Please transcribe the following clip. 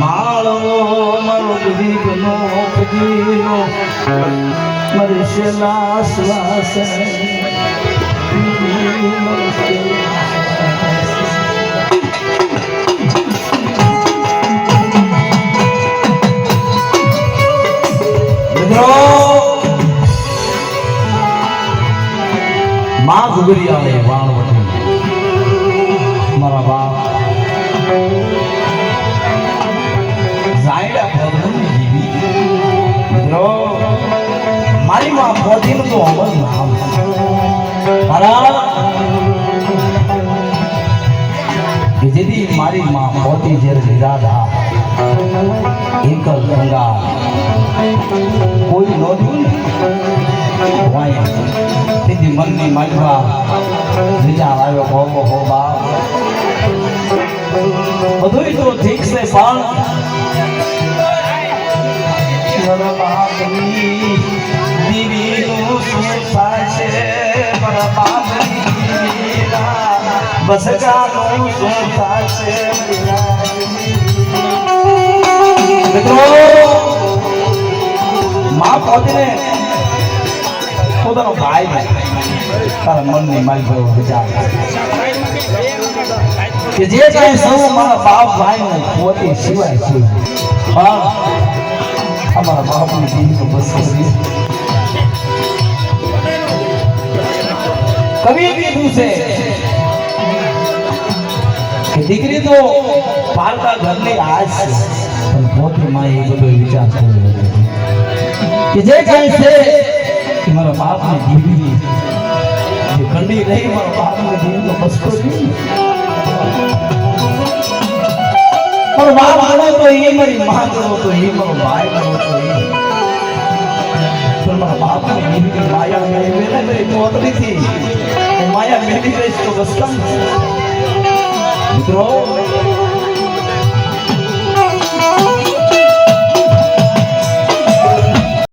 માળો મારો ગરીબનો કદીનો મારી શેલા શ્વાસ માં ગુગરિયા ને વાણવટી મારા બાપ જાયડા ભગવાનની જીવી મિત્રો મારી માં પોતીનું તો અમર નામ મારા કે જેથી મારી માં પોતી જે લીધા એકલ ગંગા કોઈ નોંધ્યું ને વાય તેથી મનની માલવા વિચાર આવ્યો ભોગો હો બાપ બધું તો ઠીક છે પણ મારા બાપની દીવીનું શું થાય છે મારા બાપની બસગાનું શું થાય છે મિત્રો માં પોતીને પોતાનો ભાઈ તારા મનની માલિક વિચાર કે જે કાંઈ સૌ મારા બાપ ભાઈ પોતે સિવાય છે પણ અમારા બાપની દીકરી તો બસ કવિએ કીધું છે કે દીકરી તો પાલતા ઘરની આજ છે પણ પોતે માં એ બધો વિચાર કર્યો કે જે કાંઈ છે મારા બાપની દીકરી જે કંડી રહી મારા બાપની દીકરી તો બસતો નહીં પણ બાપ ગણો તો એ મારી માં ગણો તો એ મારો ભાઈ ગણો તો એ પણ મારા બાપની દીકરી માયા મેળવી ને મેરી પોતરી થી માયા મેળવી રહીશ તો બસ કમ મિત્રો